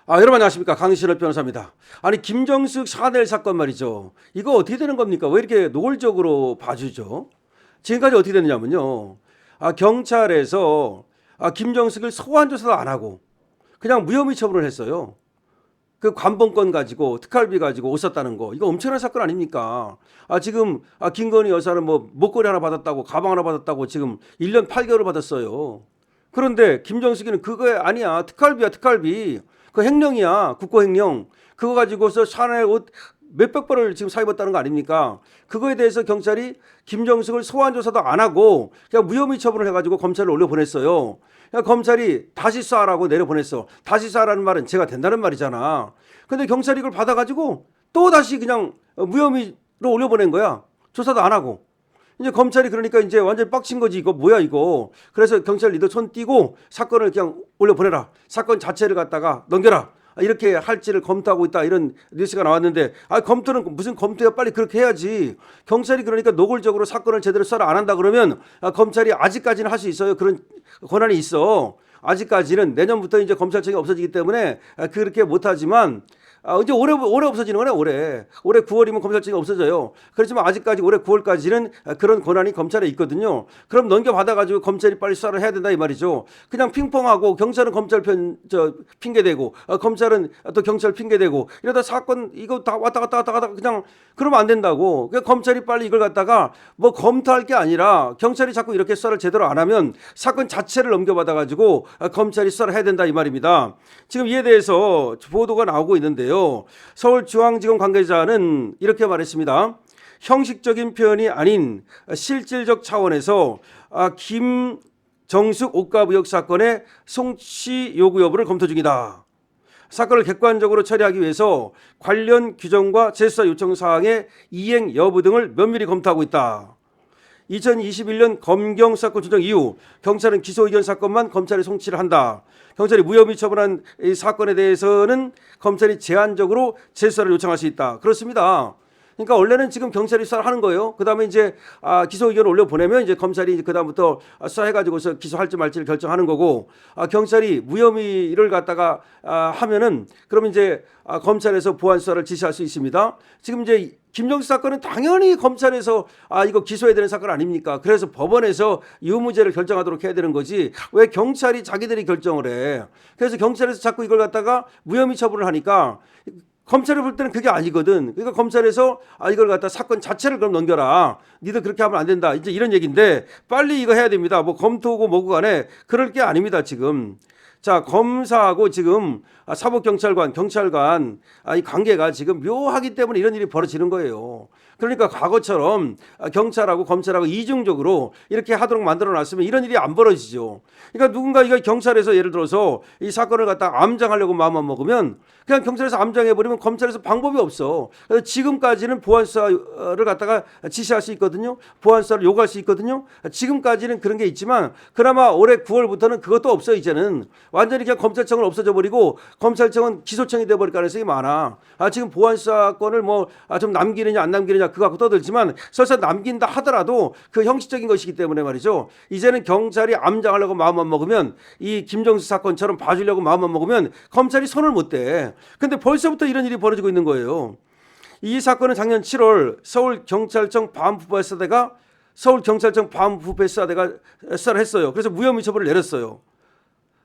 여러분 안녕하십니까, 강신업 변호사입니다. 아니, 김정숙 샤넬 사건 말이죠. 이거 어떻게 되는 겁니까? 왜 이렇게 노골적으로 봐주죠? 지금까지 어떻게 됐느냐면요, 경찰에서 김정숙을 소환 조사도 안 하고 그냥 무혐의 처분을 했어요. 그 관본권 가지고 특활비 가지고 옷 샀다는 거, 이거 엄청난 사건 아닙니까? 지금 김건희 여사는 뭐 목걸이 하나 받았다고, 가방 하나 받았다고 지금 1년 8개월을 받았어요. 그런데 김정숙이는 그거 아니야, 특활비야, 특활비. 그 횡령이야, 국고횡령. 그거 가지고서 샤넬 옷 몇백 벌을 지금 사 입었다는 거 아닙니까? 그거에 대해서 경찰이 김정숙을 소환 조사도 안 하고 그냥 무혐의 처분을 해가지고 검찰을 올려보냈어요. 그냥 검찰이 다시 쏴라고 내려보냈어. 다시 쏴라는 말은 제가 된다는 말이잖아. 근데 경찰이 이걸 받아가지고 또 다시 그냥 무혐의로 올려보낸 거야. 조사도 안 하고. 이제 검찰이 그러니까 이제 완전히 빡친 거지. 이거 뭐야 이거. 그래서 경찰 리더 손 띄고 사건을 그냥 올려보내라. 사건 자체를 갖다가 넘겨라. 이렇게 할지를 검토하고 있다, 이런 뉴스가 나왔는데, 검토는 무슨 검토야, 빨리 그렇게 해야지. 경찰이 그러니까 노골적으로 사건을 제대로 수사를 안 한다 그러면 검찰이 아직까지는 할 수 있어요. 그런 권한이 있어. 아직까지는 내년부터 이제 검찰청이 없어지기 때문에 그렇게 못하지만, 이제 올해 없어지는 거네, 올해 9월이면 검찰청이 없어져요. 그렇지만 아직까지 올해 9월까지는 그런 권한이 검찰에 있거든요. 그럼 넘겨받아가지고 검찰이 빨리 수사를 해야 된다 이 말이죠. 그냥 핑퐁하고 경찰은 검찰 핑계대고, 검찰은 또 경찰 핑계대고, 이러다 사건 이거 다 왔다 갔다 그냥 그러면 안 된다고. 그러니까 검찰이 빨리 이걸 갖다가 뭐 검토할 게 아니라 경찰이 자꾸 이렇게 수사를 제대로 안 하면 사건 자체를 넘겨받아가지고 검찰이 수사를 해야 된다 이 말입니다. 지금 이에 대해서 보도가 나오고 있는데요. 서울중앙지검 관계자는 이렇게 말했습니다. 형식적인 표현이 아닌 실질적 차원에서 김정숙 옷값 의혹 사건의 송치 요구 여부를 검토 중이다. 사건을 객관적으로 처리하기 위해서 관련 규정과 재수사 요청 사항의 이행 여부 등을 면밀히 검토하고 있다. 2021년 검경 사건 조정 이후 경찰은 기소 의견 사건만 검찰에 송치를 한다. 경찰이 무혐의 처분한 이 사건에 대해서는 검찰이 제한적으로 재수사를 요청할 수 있다. 그렇습니다. 그러니까 원래는 지금 경찰이 수사를 하는 거예요. 그다음에 이제 기소 의견을 올려 보내면 이제 검찰이 그다음부터 수사해가지고서 기소할지 말지를 결정하는 거고, 경찰이 무혐의를 갖다가 하면은 그러면 이제 검찰에서 보완 수사를 지시할 수 있습니다. 지금 이제 김정숙 사건은 당연히 검찰에서 이거 기소해야 되는 사건 아닙니까? 그래서 법원에서 유무죄를 결정하도록 해야 되는 거지. 왜 경찰이 자기들이 결정을 해? 그래서 경찰에서 자꾸 이걸 갖다가 무혐의 처분을 하니까 검찰이 볼 때는 그게 아니거든. 그러니까 검찰에서 이걸 갖다 사건 자체를 그럼 넘겨라. 니들 그렇게 하면 안 된다. 이제 이런 얘기인데 빨리 이거 해야 됩니다. 뭐 검토고 뭐고 간에 그럴 게 아닙니다, 지금. 자, 검사하고 지금 사법경찰관, 경찰관 이 관계가 지금 묘하기 때문에 이런 일이 벌어지는 거예요. 그러니까 과거처럼 경찰하고 검찰하고 이중적으로 이렇게 하도록 만들어 놨으면 이런 일이 안 벌어지죠. 그러니까 누군가 이거 경찰에서 예를 들어서 이 사건을 갖다 암장하려고 마음만 먹으면 그냥 경찰에서 암장해버리면 검찰에서 방법이 없어. 그래서 지금까지는 보안수사를 갖다가 지시할 수 있거든요. 보안수사를 요구할 수 있거든요. 지금까지는 그런 게 있지만 그나마 올해 9월부터는 그것도 없어. 이제는 완전히 그냥 검찰청을 없어져 버리고 검찰청은 기소청이 돼버릴 가능성이 많아. 지금 보안수사권을 뭐 좀 남기느냐 안 남기느냐 그거 갖고 떠들지만 설사 남긴다 하더라도 그 형식적인 것이기 때문에 말이죠. 이제는 경찰이 암장하려고 마음만 먹으면 이 김정숙 사건처럼 봐주려고 마음만 먹으면 검찰이 손을 못 대. 근데 벌써부터 이런 일이 벌어지고 있는 거예요. 이 사건은 작년 7월 서울경찰청 반부패사대가 수사를 했어요. 그래서 무혐의 처분을 내렸어요.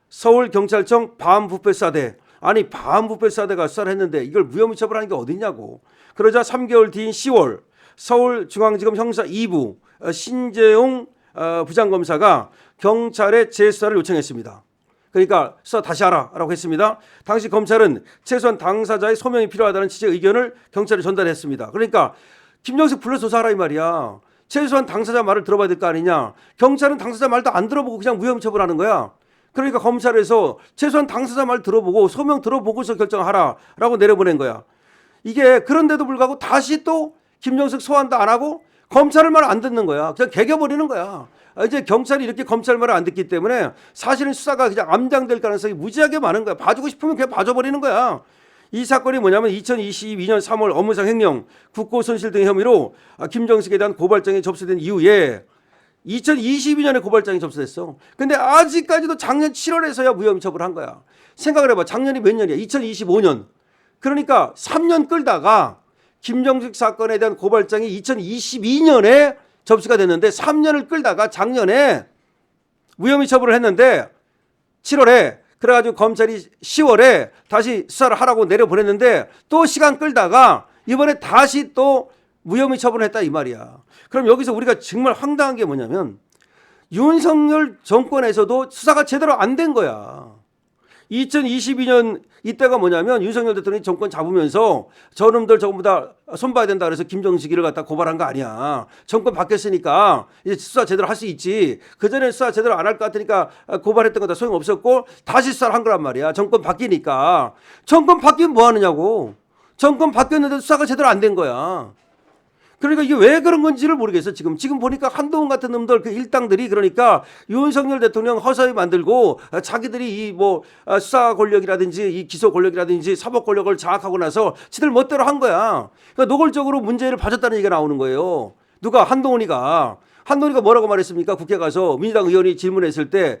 서울경찰청 반부패사대. 아니, 반부패사대가 수사를 했는데 이걸 무혐의 처분하는 게 어딨냐고. 그러자 3개월 뒤인 10월 서울중앙지검 형사 2부 신재용 부장검사가 경찰에 재수사를 요청했습니다. 그러니까 수사 다시 하라라고 했습니다. 당시 검찰은 최소한 당사자의 소명이 필요하다는 취지의 의견을 경찰에 전달했습니다. 그러니까 김정숙 불러 조사하라 이 말이야. 최소한 당사자 말을 들어봐야 될 거 아니냐. 경찰은 당사자 말도 안 들어보고 그냥 무혐의 처분하는 거야. 그러니까 검찰에서 최소한 당사자 말 들어보고 소명 들어보고서 결정하라라고 내려보낸 거야. 이게 그런데도 불구하고 다시 또 김정숙 소환도 안 하고 검찰을 말 안 듣는 거야. 그냥 개겨버리는 거야. 이제 경찰이 이렇게 검찰 말을 안 듣기 때문에 사실은 수사가 그냥 암장될 가능성이 무지하게 많은 거야. 봐주고 싶으면 그냥 봐줘버리는 거야. 이 사건이 뭐냐면 2022년 3월 업무상 횡령, 국고 손실 등 혐의로 김정숙에 대한 고발장이 접수된 이후에 2022년에 고발장이 접수됐어. 근데 아직까지도 작년 7월에서야 무혐의 처분한 거야. 생각을 해봐. 작년이 몇 년이야? 2025년. 그러니까 3년 끌다가 김정숙 사건에 대한 고발장이 2022년에 접수가 됐는데 3년을 끌다가 작년에 무혐의 처분을 했는데 7월에 그래가지고 검찰이 10월에 다시 수사를 하라고 내려보냈는데 또 시간 끌다가 이번에 다시 또 무혐의 처분을 했다 이 말이야. 그럼 여기서 우리가 정말 황당한 게 뭐냐면 윤석열 정권에서도 수사가 제대로 안 된 거야. 2022년 이때가 뭐냐면 윤석열 대통령이 정권 잡으면서 저놈들 전부 다 손봐야 된다 그래서 김정식이를 갖다 고발한 거 아니야. 정권 바뀌었으니까 이제 수사 제대로 할 수 있지. 그전에 수사 제대로 안 할 것 같으니까 고발했던 거 다 소용없었고 다시 수사를 한 거란 말이야. 정권 바뀌니까. 정권 바뀌면 뭐 하느냐고. 정권 바뀌었는데 수사가 제대로 안 된 거야. 그러니까 이게 왜 그런 건지를 모르겠어. 지금 보니까 한동훈 같은 놈들 그 일당들이 그러니까 윤석열 대통령 허서히 만들고 자기들이 이 뭐 수사 권력이라든지 이 기소 권력이라든지 사법 권력을 장악하고 나서 지들 멋대로 한 거야. 그러니까 노골적으로 문제를 봐줬다는 얘기가 나오는 거예요. 누가 한동훈이가 뭐라고 말했습니까? 국회 가서 민주당 의원이 질문했을 때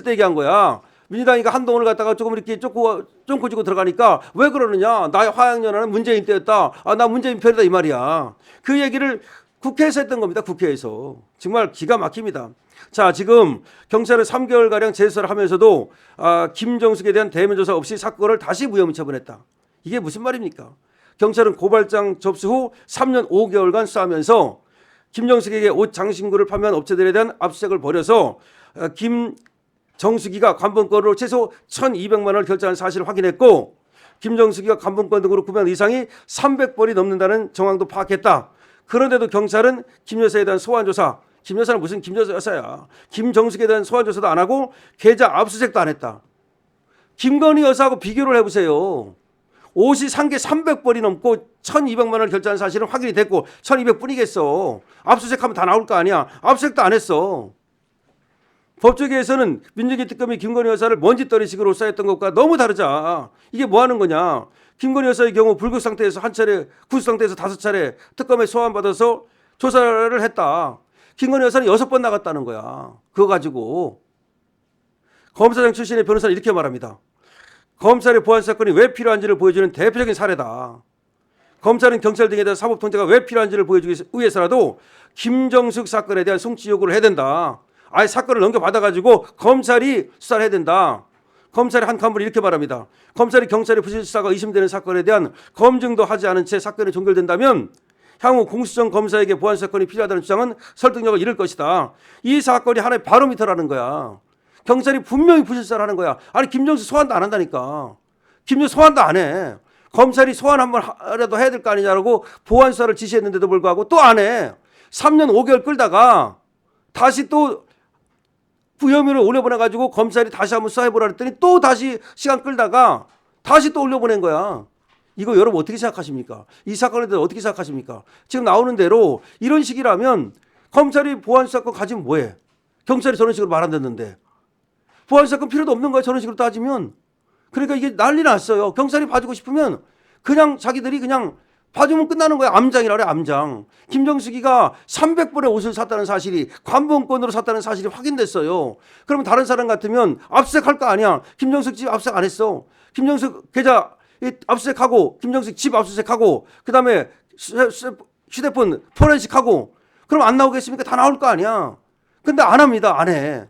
얘기한 거야. 민주당이가 한동훈을 갖다가 조금 이렇게 쫑코지고 들어가니까 왜 그러느냐. 나의 화양연화는 문재인 때였다. 나 문재인 편이다 이 말이야. 그 얘기를 국회에서 했던 겁니다. 국회에서. 정말 기가 막힙니다. 자, 지금 경찰은 3개월가량 재수사를 하면서도 김정숙에 대한 대면 조사 없이 사건을 다시 무혐의 처분했다. 이게 무슨 말입니까? 경찰은 고발장 접수 후 3년 5개월간 수사하면서 김정숙에게 옷 장신구를 판매한 업체들에 대한 압수수색을 벌여서 김정숙이가 관본권으로 최소 1,200만 원을 결제한 사실을 확인했고 김정숙이가 관본권 등으로 구매한 의상이 300벌이 넘는다는 정황도 파악했다. 그런데도 경찰은 김 여사에 대한 소환조사, 김 여사는 무슨 김 여사야. 김정숙에 대한 소환조사도 안 하고 계좌 압수수색도 안 했다. 김건희 여사하고 비교를 해보세요. 옷이 산 게 300벌이 넘고 1,200만 원을 결제한 사실은 확인이 됐고 1,200뿐이겠어. 압수수색하면 다 나올 거 아니야. 압수수색도 안 했어. 법조계에서는 민정기 특검이 김건희 여사를 먼지떨이식으로 수사했던 것과 너무 다르자. 이게 뭐 하는 거냐. 김건희 여사의 경우 불구 상태에서 한 차례, 구수 상태에서 5차례 특검에 소환받아서 조사를 했다. 김건희 여사는 6번 나갔다는 거야. 그거 가지고. 검사장 출신의 변호사는 이렇게 말합니다. 검찰의 보안 사건이 왜 필요한지를 보여주는 대표적인 사례다. 검찰은 경찰 등에 대한 사법 통제가 왜 필요한지를 보여주기 위해서라도 김정숙 사건에 대한 송치 요구를 해야 된다. 아예 사건을 넘겨받아가지고 검찰이 수사를 해야 된다. 검찰의 한 간부는 이렇게 말합니다. 검찰이 경찰의 부실 수사가 의심되는 사건에 대한 검증도 하지 않은 채 사건이 종결된다면 향후 공수처 검사에게 보안 사건이 필요하다는 주장은 설득력을 잃을 것이다. 이 사건이 하나의 바로미터라는 거야. 경찰이 분명히 부실 수사를 하는 거야. 아니 김정숙 소환도 안 한다니까. 김정숙 소환도 안 해. 검찰이 소환 한번 하라도 해야 될 거 아니냐라고 보안 수사를 지시했는데도 불구하고 또 안 해. 3년 5개월 끌다가 다시 또 부혐의를 올려보내가지고 검찰이 다시 한번 수사해보라 했더니 또 다시 시간 끌다가 다시 또 올려보낸 거야. 이거 여러분 어떻게 생각하십니까? 이 사건에 대해서 어떻게 생각하십니까? 지금 나오는 대로 이런 식이라면 검찰이 보안수사권 가지면 뭐해? 경찰이 저런 식으로 말 안 듣는데. 보안수사권 필요도 없는 거야 저런 식으로 따지면. 그러니까 이게 난리 났어요. 경찰이 봐주고 싶으면 그냥 자기들이 그냥 봐주면 끝나는 거야. 암장이라 그래 암장. 김정숙이가 300불의 옷을 샀다는 사실이 관본권으로 샀다는 사실이 확인됐어요. 그러면 다른 사람 같으면 압수수색할 거 아니야. 김정숙 집 압수수색 안 했어. 김정숙 계좌 압수수색하고 김정숙 집 압수수색하고 그다음에 휴대폰 포렌식하고 그럼 안 나오겠습니까? 다 나올 거 아니야. 근데 안 합니다. 안 해.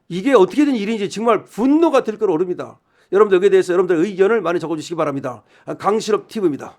이게 어떻게 된 일인지 정말 분노가 들끓어 오릅니다. 여러분들 여기에 대해서 여러분들 의견을 많이 적어주시기 바랍니다. 강실업 TV입니다.